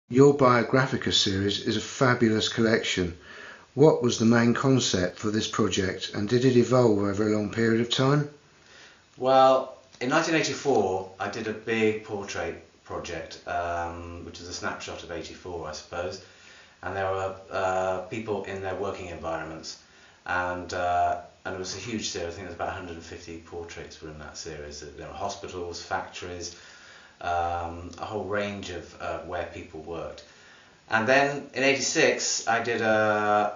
Your Biographica series is a fabulous collection. What was the main concept for this project, and did it evolve over a long period of time? Well, in 1984 I did a big portrait project, which is a snapshot of 84 I suppose, and there were people in their working environments, and it was a huge series. I think there was about 150 portraits were in that series. There were hospitals, factories, a whole range of where people worked. And then in 86 I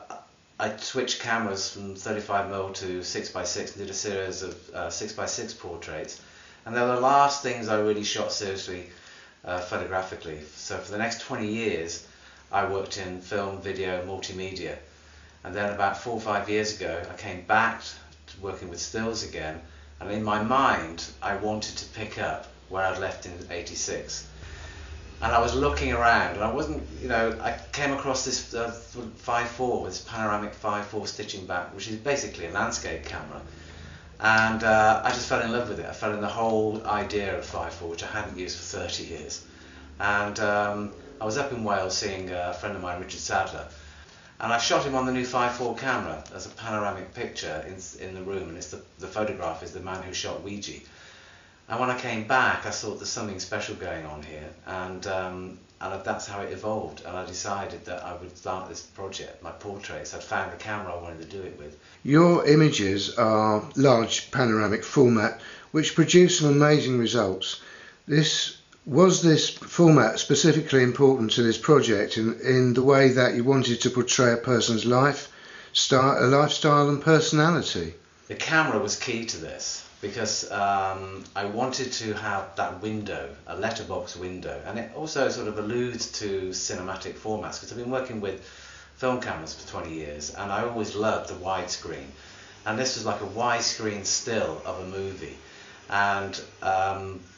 switched cameras from 35mm to 6x6 and did a series of 6x6 portraits, and they were the last things I really shot seriously photographically. So for the next 20 years I worked in film, video, multimedia, and then about 4 or 5 years ago I came back to working with stills again, and in my mind I wanted to pick up where I'd left in 86. And I was looking around, and I wasn't, I came across this 5.4, this panoramic 5.4 stitching back, which is basically a landscape camera. And I just fell in love with it. I fell in the whole idea of 5.4, which I hadn't used for 30 years. And I was up in Wales seeing a friend of mine, Anita Chandra, and I shot him on the new 5.4 camera as a panoramic picture in the room, and the photograph is the man who shot Ouija. And when I came back, I thought there's something special going on here, and that's how it evolved. And I decided that I would start this project, my portraits. I'd found the camera I wanted to do it with. Your images are large panoramic format, which produce some amazing results. Was this format specifically important to this project in the way that you wanted to portray a person's lifestyle and personality? The camera was key to this, because I wanted to have that window, a letterbox window, and it also sort of alludes to cinematic formats, because I've been working with film cameras for 20 years and I always loved the widescreen, and this was like a widescreen still of a movie, and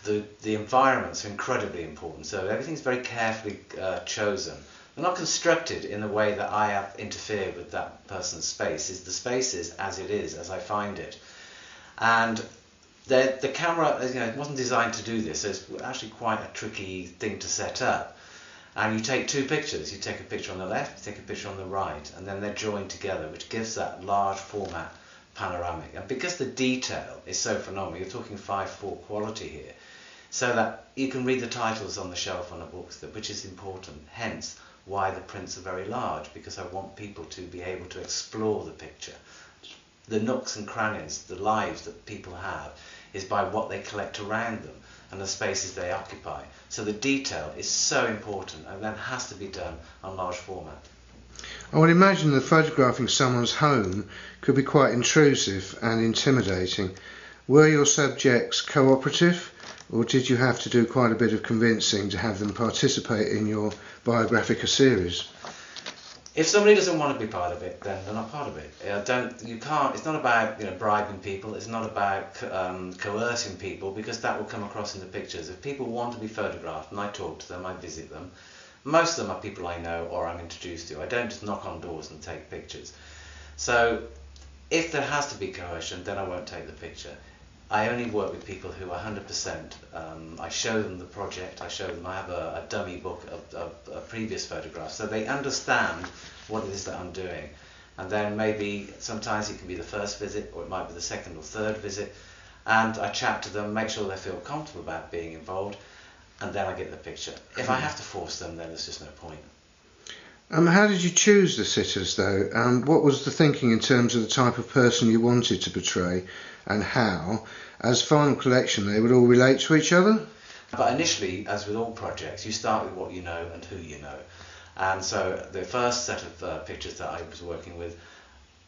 the environments are incredibly important, so everything's very carefully chosen. They're not constructed in the way that I have interfered with that person's space. The space is as it is, as I find it. And the camera, it wasn't designed to do this, so it's actually quite a tricky thing to set up. And you take two pictures, you take a picture on the left, you take a picture on the right, and then they're joined together, which gives that large format panoramic. And because the detail is so phenomenal, you're talking 5.4 quality here, so that you can read the titles on the shelf on the books, which is important, hence why the prints are very large, because I want people to be able to explore the picture. The nooks and crannies, the lives that people have, is by what they collect around them and the spaces they occupy. So the detail is so important, and that has to be done on large format. I would imagine that photographing someone's home could be quite intrusive and intimidating. Were your subjects cooperative, or did you have to do quite a bit of convincing to have them participate in your Biographica series? If somebody doesn't want to be part of it, then they're not part of it. It's not about bribing people. It's not about coercing people, because that will come across in the pictures. If people want to be photographed, and I talk to them, I visit them, most of them are people I know or I'm introduced to. I don't just knock on doors and take pictures. So if there has to be coercion, then I won't take the picture. I only work with people who are 100%. I show them the project, I have a dummy book of previous photographs, so they understand what it is that I'm doing. And then maybe sometimes it can be the first visit, or it might be the second or third visit, and I chat to them, make sure they feel comfortable about being involved, and then I get the picture. If I have to force them, then there's just no point. How did you choose the sitters though? What was the thinking in terms of the type of person you wanted to portray, and how, as final collection, they would all relate to each other? But initially, as with all projects, you start with what you know and who you know. And so the first set of pictures that I was working with,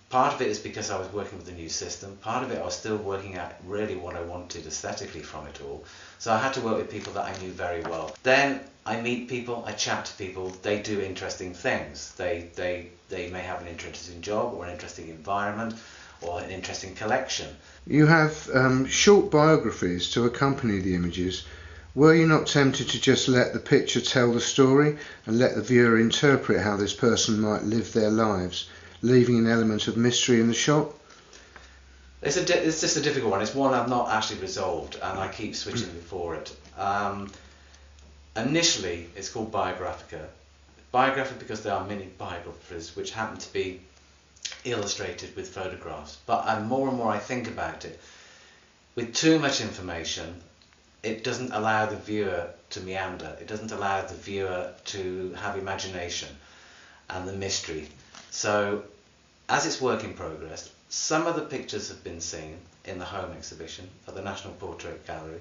part of it is because I was working with a new system, part of it I was still working out really what I wanted aesthetically from it all. So I had to work with people that I knew very well. Then I meet people, I chat to people, they do interesting things. They may have an interesting job or an interesting environment or an interesting collection. You have short biographies to accompany the images. Were you not tempted to just let the picture tell the story and let the viewer interpret how this person might live their lives, leaving an element of mystery in the shot? It's just a difficult one. It's one I've not actually resolved, and I keep switching before it. initially it's called Biographica. Biographic because there are many biographies which happen to be illustrated with photographs. But more and more I think about it, with too much information, it doesn't allow the viewer to meander. It doesn't allow the viewer to have imagination and the mystery. So, as it's work in progress, some of the pictures have been seen in the home exhibition at the National Portrait Gallery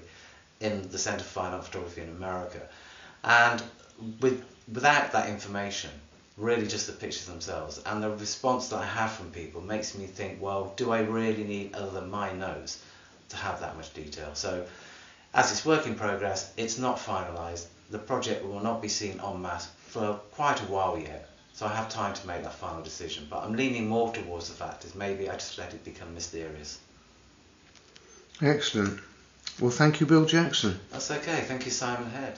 in the Centre for Fine Art Photography in America. And without that information, really just the pictures themselves, and the response that I have from people makes me think, well, do I really need, other than my nose, to have that much detail? So, as it's work in progress, it's not finalised. The project will not be seen en masse for quite a while yet, so I have time to make that final decision. But I'm leaning more towards the fact is maybe I just let it become mysterious. Excellent. Well, thank you, Bill Jackson. That's okay. Thank you, Simon Head.